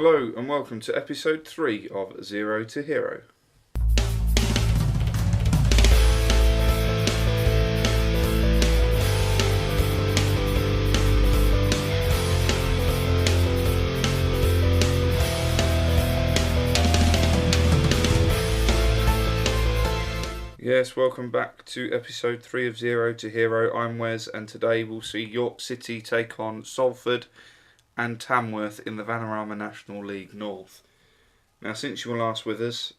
Hello and welcome to episode 3 of Zero to Hero. Yes, welcome back to episode 3 of Zero to Hero. I'm Wes and today we'll see York City take on Salford and Tamworth in the Vanarama National League North. Now, since you were last with us,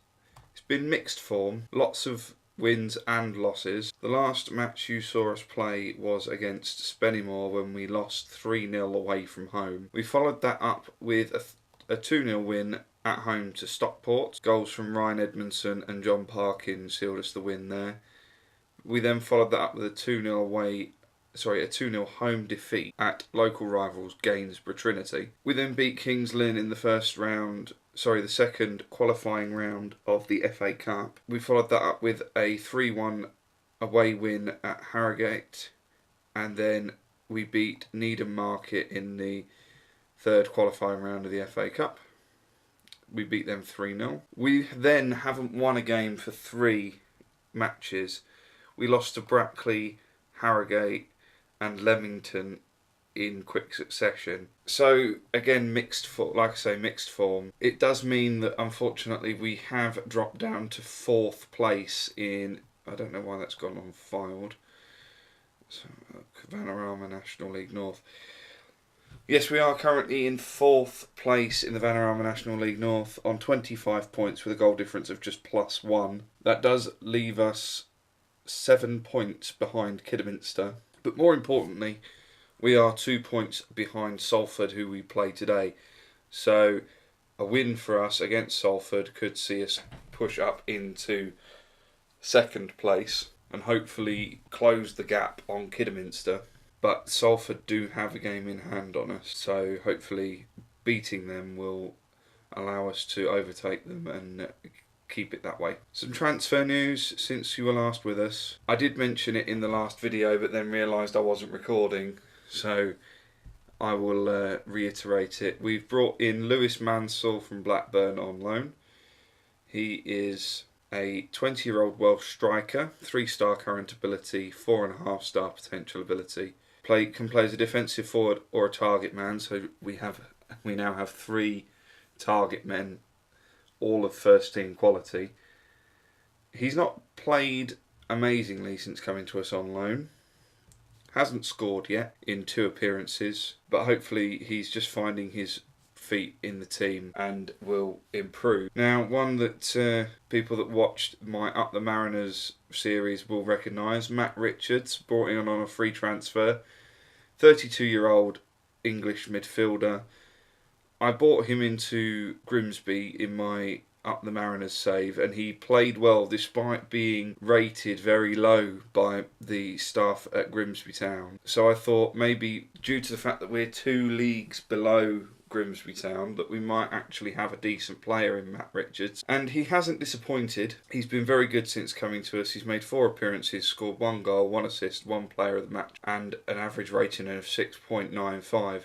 it's been mixed form, lots of wins and losses. The last match you saw us play was against Spennymoor when we lost 3-0 away from home. We followed that up with a 2-0 win at home to Stockport. Goals from Ryan Edmondson and John Parkin sealed us the win there. We then followed that up with a 2-0 home defeat at local rivals Gainsborough Trinity. We then beat Kings Lynn in the second qualifying round of the FA Cup. We followed that up with a 3-1 away win at Harrogate, and then we beat Needham Market in the third qualifying round of the FA Cup. We beat them 3-0. We then haven't won a game for 3 matches. We lost to Brackley, Harrogate and Leamington in quick succession. So again, mixed form. It does mean that unfortunately we have dropped down to 4th place in, I don't know why that's gone unfiled, so, Vanarama National League North. Yes, we are currently in 4th place in the Vanarama National League North on 25 points with a goal difference of just +1. That does leave us 7 points behind Kidderminster. But more importantly, we are 2 points behind Salford, who we play today. So a win for us against Salford could see us push up into 2nd place and hopefully close the gap on Kidderminster. But Salford do have a game in hand on us, so hopefully beating them will allow us to overtake them and keep it that way. Some transfer news since you were last with us. I did mention it in the last video, but then realised I wasn't recording, so I will reiterate it. We've brought in Lewis Mansell from Blackburn on loan. He is a 20-year-old Welsh striker, 3-star current ability, 4.5-star potential ability. Can play as a defensive forward or a target man, so we now have 3 target men, all of first team quality. He's not played amazingly since coming to us on loan. Hasn't scored yet in 2 appearances, but hopefully he's just finding his feet in the team and will improve. Now, one that people that watched my Up the Mariners series will recognise, Matt Richards, brought in on a free transfer, 32-year-old English midfielder. I bought him into Grimsby in my Up the Mariners save, and he played well despite being rated very low by the staff at Grimsby Town. So I thought maybe due to the fact that we're 2 leagues below Grimsby Town that we might actually have a decent player in Matt Richards, and he hasn't disappointed. He's been very good since coming to us. He's made 4 appearances, scored 1 goal, 1 assist, 1 player of the match and an average rating of 6.95.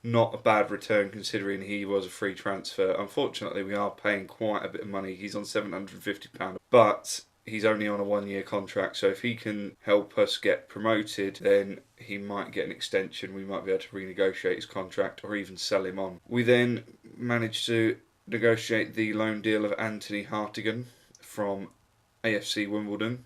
Not a bad return considering he was a free transfer. Unfortunately, we are paying quite a bit of money. He's on £750, but he's only on a 1-year contract, so if he can help us get promoted, then he might get an extension. We might be able to renegotiate his contract or even sell him on. We then managed to negotiate the loan deal of Anthony Hartigan from AFC Wimbledon.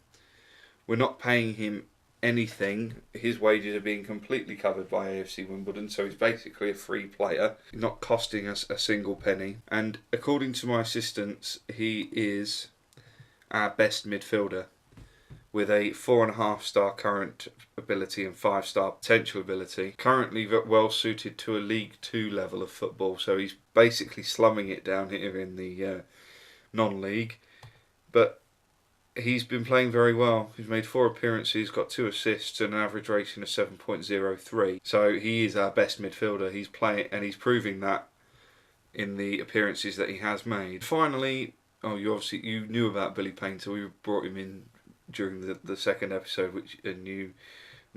We're not paying him anything. His wages are being completely covered by AFC Wimbledon, so he's basically a free player, not costing us a single penny. And according to my assistants, he is our best midfielder with a 4.5-star current ability and 5-star potential ability. Currently well suited to a League 2 level of football, so he's basically slumming it down here in the non-league. But he's been playing very well. He's made 4 appearances, got 2 assists and an average rating of 7.03. So he is our best midfielder. He's playing and he's proving that in the appearances that he has made. Finally, you knew about Billy Painter. We brought him in during the second episode, and you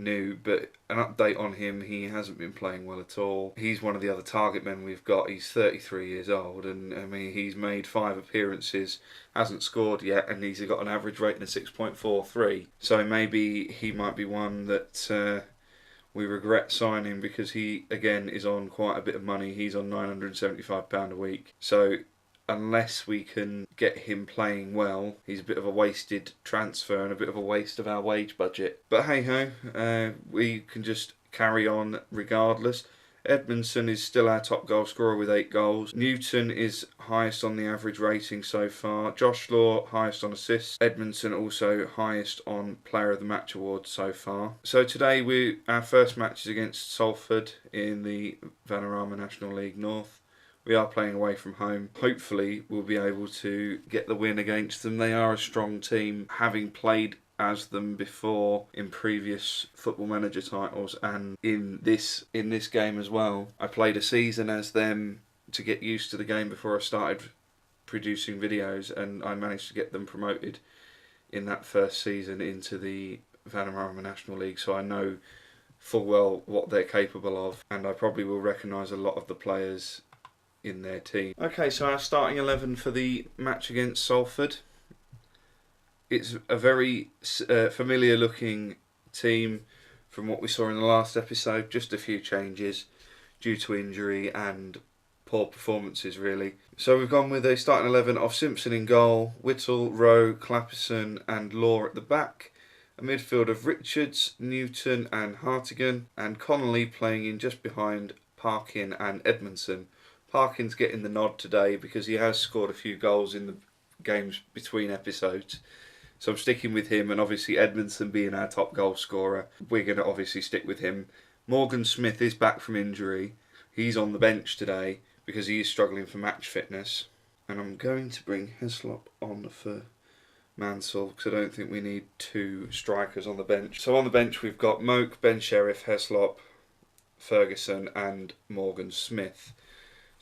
new, but an update on him, he hasn't been playing well at all. He's one of the other target men we've got. He's 33 years old, and I mean, he's made 5 appearances, hasn't scored yet, and he's got an average rating of 6.43. So maybe he might be one that we regret signing, because he, again, is on quite a bit of money. He's on £975 a week. So unless we can get him playing well, he's a bit of a wasted transfer and a bit of a waste of our wage budget. But hey ho, we can just carry on regardless. Edmondson is still our top goal scorer with 8 goals. Newton is highest on the average rating so far. Josh Law highest on assists. Edmondson also highest on Player of the Match award so far. So today our first match is against Salford in the Vanarama National League North. We are playing away from home. Hopefully we'll be able to get the win against them. They are a strong team, having played as them before in previous Football Manager titles, and in this game as well. I played a season as them to get used to the game before I started producing videos, and I managed to get them promoted in that first season into the Vanarama National League, so I know full well what they're capable of, and I probably will recognise a lot of the players in their team. Okay, so our starting 11 for the match against Salford. It's a very familiar looking team from what we saw in the last episode. Just a few changes due to injury and poor performances, really. So we've gone with a starting 11 of Simpson in goal, Whittle, Rowe, Clapperson and Law at the back. A midfield of Richards, Newton and Hartigan, and Connolly playing in just behind Parkin and Edmondson. Parkin's getting the nod today because he has scored a few goals in the games between episodes. So I'm sticking with him, and obviously Edmondson being our top goal scorer, we're going to obviously stick with him. Morgan Smith is back from injury. He's on the bench today because he is struggling for match fitness. And I'm going to bring Heslop on for Mansell because I don't think we need 2 strikers on the bench. So on the bench we've got Moke, Ben Sheriff, Heslop, Ferguson and Morgan Smith.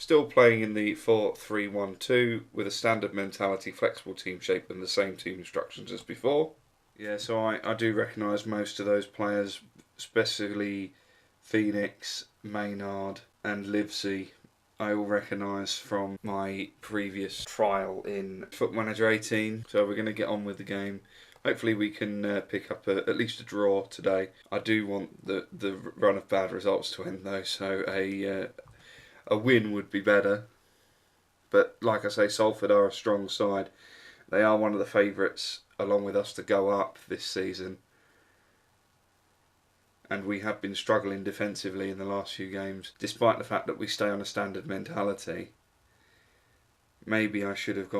Still playing in the 4-3-1-2 with a standard mentality, flexible team shape and the same team instructions as before. Yeah, so I do recognise most of those players, especially Phoenix, Maynard and Livesey. I all recognise from my previous trial in Football Manager 18. So we're going to get on with the game. Hopefully we can pick up at least a draw today. I do want the run of bad results to end though, so a win would be better. But like I say, Salford are a strong side. They are one of the favourites, along with us, to go up this season. And we have been struggling defensively in the last few games, despite the fact that we stay on a standard mentality. Maybe I should have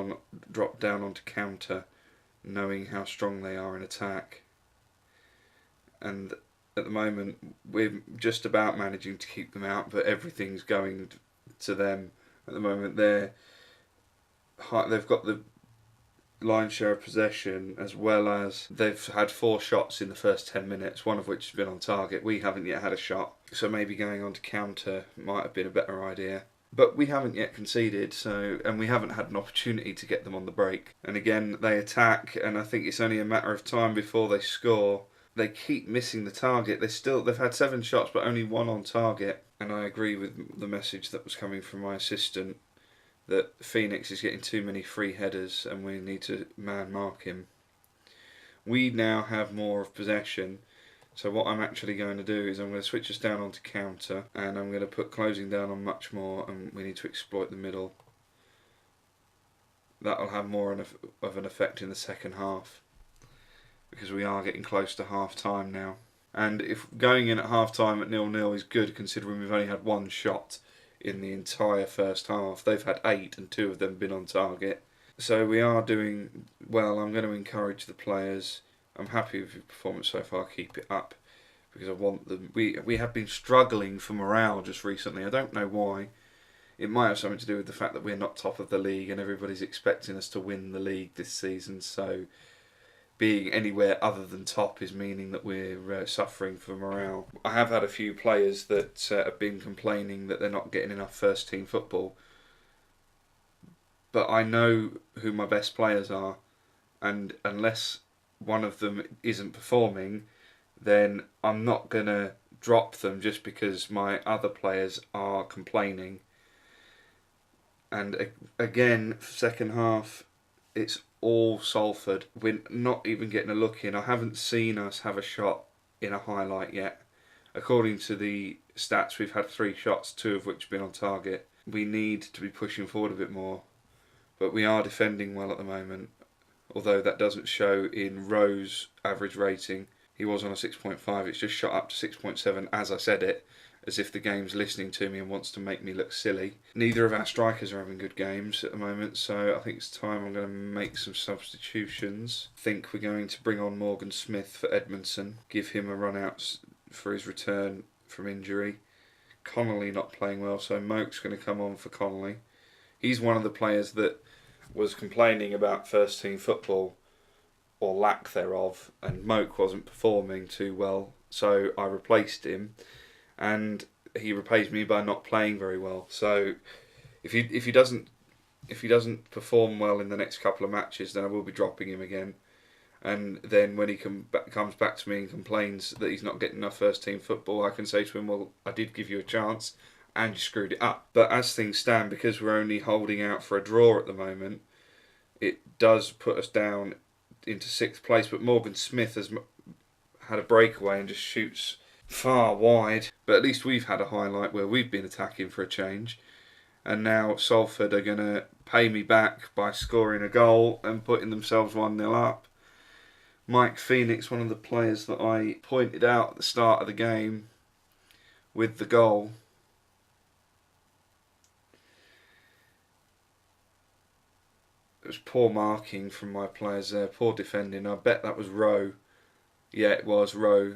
dropped down onto counter, knowing how strong they are in attack. And at the moment, we're just about managing to keep them out, but everything's going to them. At the moment, they've got the lion's share of possession, as well as they've had 4 shots in the first 10 minutes, one of which has been on target. We haven't yet had a shot, so maybe going on to counter might have been a better idea. But we haven't yet conceded, and we haven't had an opportunity to get them on the break. And again, they attack, and I think it's only a matter of time before they score. They keep missing the target. They've had 7 shots but only 1 on target. And I agree with the message that was coming from my assistant that Phoenix is getting too many free headers and we need to man mark him. We now have more of possession. So what I'm actually going to do is I'm going to switch us down onto counter, and I'm going to put closing down on much more, and we need to exploit the middle. That'll have more of an effect in the second half, because we are getting close to half time now. And if going in at half time at 0-0 is good, considering we've only had 1 shot in the entire first half. They've had 8 and 2 of them been on target. So we are doing well. I'm going to encourage the players. I'm happy with your performance so far. Keep it up, because I want them. We have been struggling for morale just recently. I don't know why. It might have something to do with the fact that we're not top of the league and everybody's expecting us to win the league this season. So being anywhere other than top is meaning that we're suffering for morale. I have had a few players that have been complaining that they're not getting enough first team football. But I know who my best players are, and unless one of them isn't performing, then I'm not going to drop them just because my other players are complaining. And again, second half, it's all Salford. We're not even getting a look in. I haven't seen us have a shot in a highlight yet. According to the stats, we've had 3 shots, 2 of which have been on target. We need to be pushing forward a bit more. But we are defending well at the moment, although that doesn't show in Rowe's average rating. He was on a 6.5, it's just shot up to 6.7 as I said it, as if the game's listening to me and wants to make me look silly. Neither of our strikers are having good games at the moment, so I think it's time I'm going to make some substitutions. I think we're going to bring on Morgan Smith for Edmondson, give him a run out for his return from injury. Connolly not playing well, so Moke's going to come on for Connolly. He's one of the players that was complaining about first team football, or lack thereof, and Moke wasn't performing too well, so I replaced him, and he repays me by not playing very well. So if he doesn't perform well in the next couple of matches, then I will be dropping him again. And then when he comes back to me and complains that he's not getting enough first team football, I can say to him, well, I did give you a chance and you screwed it up. But as things stand, because we're only holding out for a draw at the moment, it does put us down into 6th place. But Morgan Smith has had a breakaway and just shoots far wide. But at least we've had a highlight where we've been attacking for a change. And now Salford are going to pay me back by scoring a goal and putting themselves 1-0 up. Mike Phoenix, one of the players that I pointed out at the start of the game with the goal. It was poor marking from my players there, poor defending. I bet that was Rowe. Yeah, it was Rowe.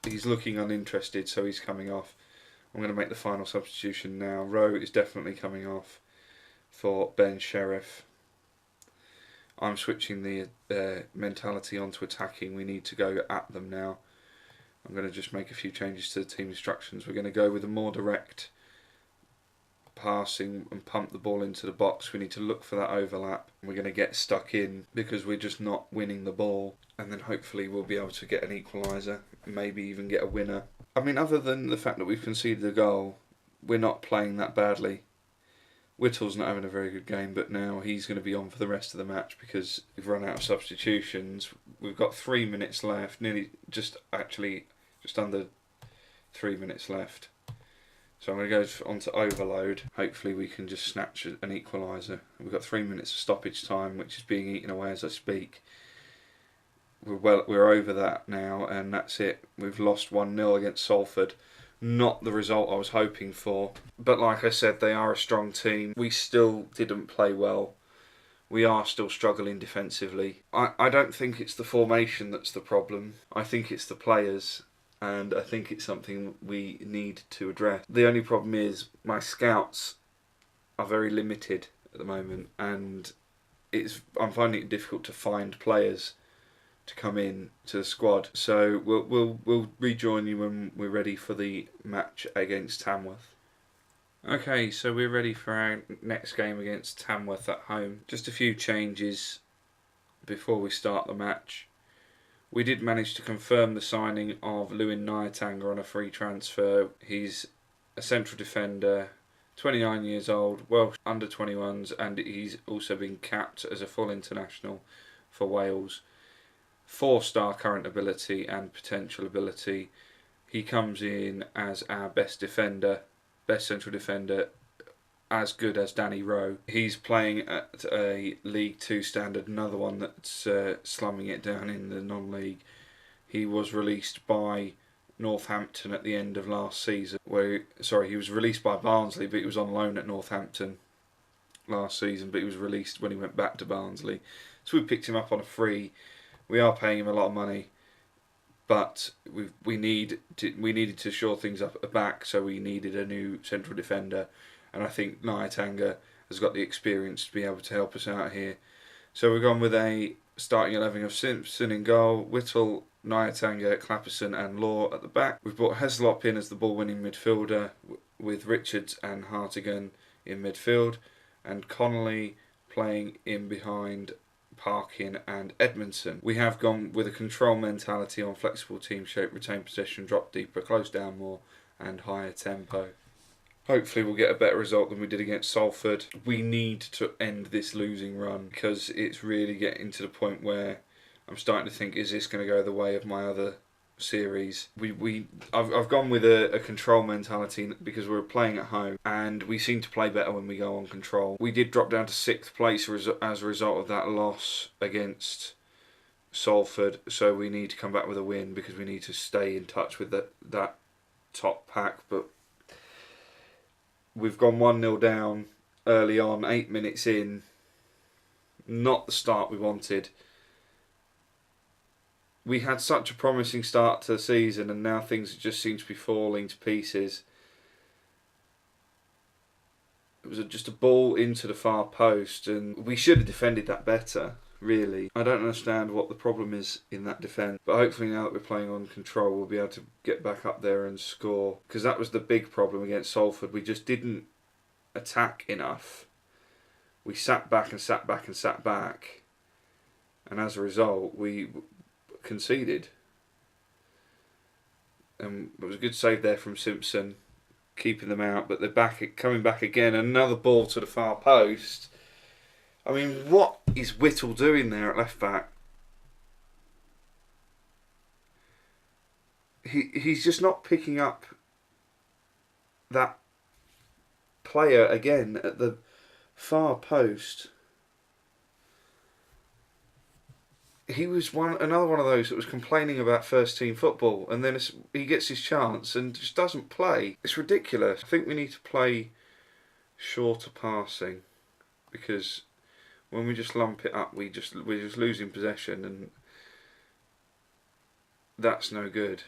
He's looking uninterested, so he's coming off. I'm going to make the final substitution now. Rowe is definitely coming off for Ben Sheriff. I'm switching the mentality onto attacking. We need to go at them now. I'm going to just make a few changes to the team instructions. We're going to go with a more direct passing and pump the ball into the box. We need to look for that overlap. We're going to get stuck in because we're just not winning the ball. And then hopefully we'll be able to get an equaliser, maybe even get a winner. I mean, other than the fact that we've conceded a goal, we're not playing that badly. Whittle's not having a very good game, but now he's going to be on for the rest of the match because we've run out of substitutions. We've got 3 minutes left, just under 3 minutes left. So I'm going to go on to overload. Hopefully we can just snatch an equaliser. We've got 3 minutes of stoppage time, which is being eaten away as I speak. We're over that now, and that's it. We've lost 1-0 against Salford. Not the result I was hoping for. But like I said, they are a strong team. We still didn't play well. We are still struggling defensively. I don't think it's the formation that's the problem. I think it's the players. And I think it's something we need to address. The only problem is my scouts are very limited at the moment. And I'm finding it difficult to find players to come in to the squad. So we'll rejoin you when we're ready for the match against Tamworth. Okay, so we're ready for our next game against Tamworth at home. Just a few changes before we start the match. We did manage to confirm the signing of Lewin Nyatanga on a free transfer. He's a central defender, 29 years old, Welsh under 21s, and he's also been capped as a full international for Wales. 4-star current ability and potential ability. He comes in as our best defender, best central defender, as good as Danny Rowe. He's playing at a League 2 standard, another one that's slumming it down in the non-league. He was released by Northampton at the end of last season. He was released by Barnsley, but he was on loan at Northampton last season, but he was released when he went back to Barnsley. So we picked him up on a free. We are paying him a lot of money, but we needed to shore things up at the back, so we needed a new central defender, and I think Nyatanga has got the experience to be able to help us out here. So we've gone with a starting 11 of Simpson in goal, Whittle, Nyatanga, Clapperson and Law at the back. We've brought Heslop in as the ball-winning midfielder with Richards and Hartigan in midfield, and Connolly playing in behind Parkin and Edmondson. We have gone with a control mentality on flexible team shape, retain possession, drop deeper, close down more and higher tempo. Hopefully we'll get a better result than we did against Salford. We need to end this losing run because it's really getting to the point where I'm starting to think, is this going to go the way of my other series? I've gone with a control mentality because we're playing at home and we seem to play better when we go on control. We did drop down to 6th place as a result of that loss against Salford, so we need to come back with a win because we need to stay in touch with that top pack. But we've gone 1-0 down early on, 8 minutes in. Not the start we wanted. We had such a promising start to the season and now things just seem to be falling to pieces. It was just a ball into the far post and we should have defended that better, really. I don't understand what the problem is in that defence, but hopefully now that we're playing on control we'll be able to get back up there and score, because that was the big problem against Salford. We just didn't attack enough. We sat back and sat back and sat back, and as a result we conceded. And it was a good save there from Simpson, keeping them out, but they're coming back again. Another ball to the far post. I mean, what is Whittle doing there at left back? He's just not picking up that player again at the far post. He was another one of those that was complaining about first team football, and then he gets his chance and just doesn't play. It's ridiculous. I think we need to play shorter passing, because when we just lump it up, we're just losing possession, and that's no good.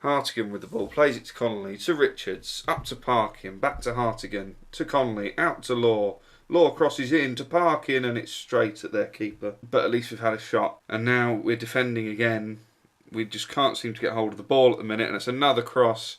Hartigan with the ball, plays it to Connolly, to Richards, up to Parkin, back to Hartigan, to Connolly, out to Law. Law crosses in to Parkin and it's straight at their keeper. But at least we've had a shot. And now we're defending again. We just can't seem to get hold of the ball at the minute, and it's another cross.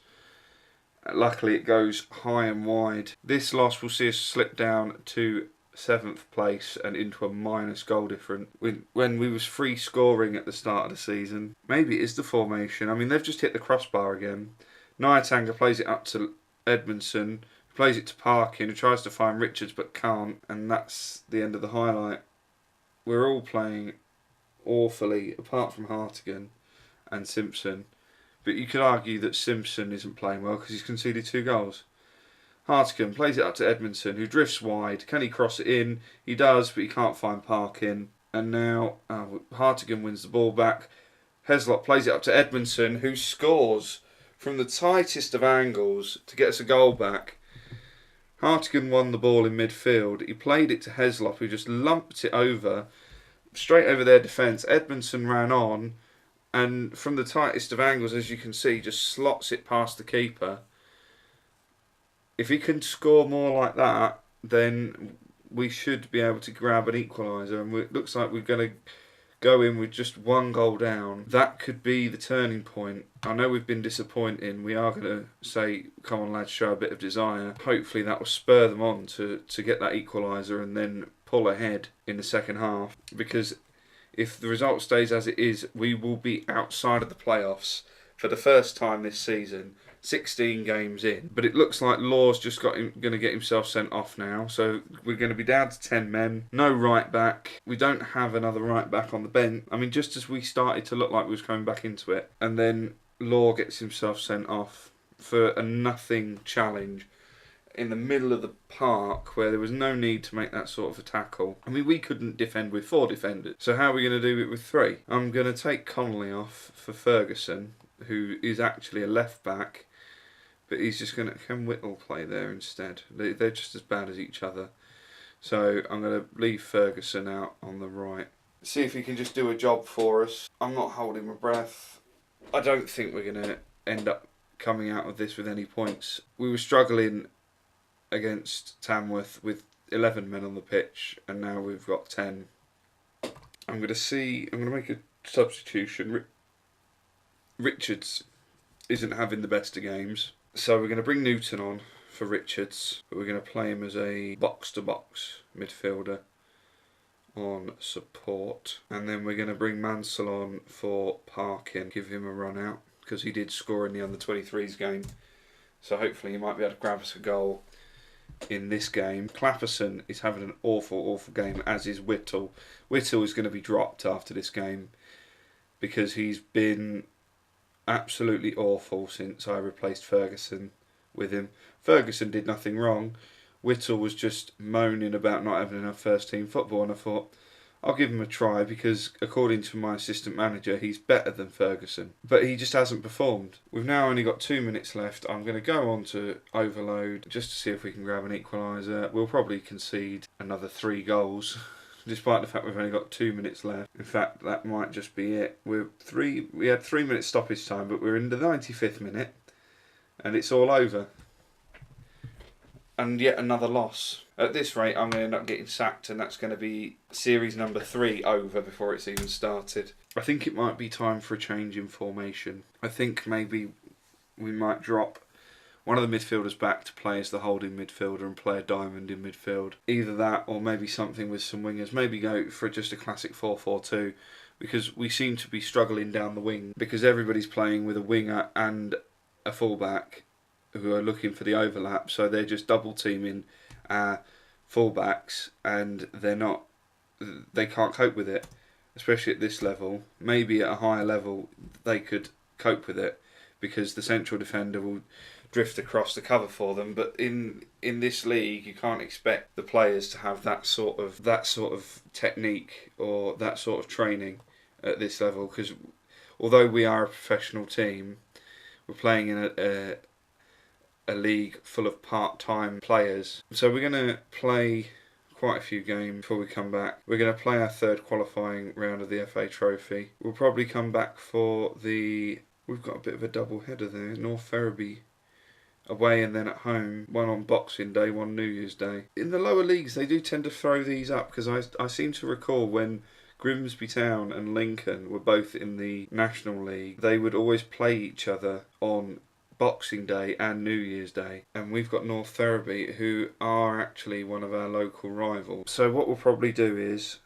Luckily it goes high and wide. This loss will see us slip down to 7th place and into a minus goal difference. When we was free scoring at the start of the season. Maybe it is the formation. I mean, they've just hit the crossbar again. Nyatanga plays it up to Edmondson. Plays it to Parkin, who tries to find Richards but can't, and that's the end of the highlight. We're all playing awfully, apart from Hartigan and Simpson. But you could argue that Simpson isn't playing well because he's conceded 2 goals. Hartigan plays it up to Edmondson, who drifts wide. Can he cross it in? He does, but he can't find Parkin. And now Hartigan wins the ball back. Heslop plays it up to Edmondson, who scores from the tightest of angles to get us a goal back. Hartigan won the ball in midfield. He played it to Heslop, who just lumped it over, straight over their defence. Edmondson ran on, and from the tightest of angles, as you can see, just slots it past the keeper. If he can score more like that, then we should be able to grab an equaliser, and it looks like we're going to go in with just 1 goal down. That could be the turning point. I know we've been disappointing. We are going to say, come on lads, show a bit of desire. Hopefully that will spur them on to get that equaliser and then pull ahead in the second half. Because if the result stays as it is, we will be outside of the playoffs for the first time this season. 16 games in, but it looks like Law's just going to get himself sent off now, so we're going to be down to 10 men, no right back. We don't have another right back on the bench. I mean, just as we started to look like we was coming back into it, and then Law gets himself sent off for a nothing challenge in the middle of the park where there was no need to make that sort of a tackle. I mean, we couldn't defend with 4 defenders, so how are we going to do it with 3? I'm going to take Connolly off for Ferguson, who is actually a left back. But he's just going to... Can Whittle play there instead? They're just as bad as each other. So I'm going to leave Ferguson out on the right. See if he can just do a job for us. I'm not holding my breath. I don't think we're going to end up coming out of this with any points. We were struggling against Tamworth with 11 men on the pitch, and now we've got 10. I'm going to make a substitution. Richards isn't having the best of games. So we're going to bring Newton on for Richards, but we're going to play him as a box-to-box midfielder. on support. And then we're going to bring Mansell on for parking, give him a run out, because he did score in the under-23s game. So hopefully he might be able to grab us a goal in this game. Clapperson is having an awful game, as is Whittle. Whittle is going to be dropped after this game because he's been absolutely awful since I replaced Ferguson with him. Ferguson did nothing wrong. Whittle was just moaning about not having enough first team football, and I thought I'll give him a try because according to my assistant manager he's better than Ferguson, but he just hasn't performed. We've now only got 2 minutes left. I'm going to go on to overload just to see if we can grab an equaliser. We'll probably concede another 3 goals despite the fact we've only got 2 minutes left. In fact, that might just be it. We had 3 minutes stoppage time, but we're in the 95th minute and it's all over. And yet another loss. At this rate, I'm going to end up getting sacked, and that's going to be series number 3 over before it's even started. I think it might be time for a change in formation. I think maybe we might drop one of the midfielders back to play as the holding midfielder and play a diamond in midfield. Either that or maybe something with some wingers. Maybe go for just a classic 4-4-2, because we seem to be struggling down the wing because everybody's playing with a winger and a fullback who are looking for the overlap, so they're just double teaming our fullbacks and they can't cope with it, especially at this level. Maybe at a higher level they could cope with it because the central defender will drift across the cover for them, but in this league you can't expect the players to have that sort of technique or that sort of training at this level, because although we are a professional team, we're playing in a league full of part-time players. So we're going to play quite a few games before we come back. We're going to play our 3rd qualifying round of the FA Trophy. We'll probably come back for we've got a bit of a double header there. North Ferriby away and then at home. One on Boxing Day, one New Year's Day. In the lower leagues they do tend to throw these up, because I seem to recall when Grimsby Town and Lincoln were both in the National League, they would always play each other on Boxing Day and New Year's Day, and we've got North Ferriby, who are actually one of our local rivals. So what we'll probably do is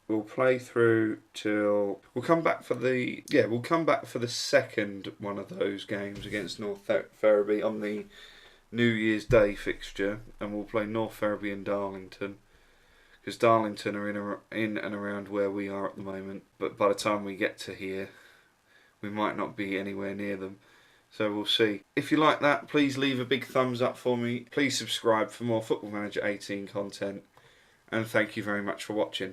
we'll play through till we'll come back for the second one of those games against North Ferriby on the New Year's Day fixture, and we'll play North Ferriby and Darlington, because Darlington are in and around where we are at the moment, but by the time we get to here we might not be anywhere near them. So we'll see. If you like that, please leave a big thumbs up for me. Please subscribe for more Football Manager 18 content. And thank you very much for watching.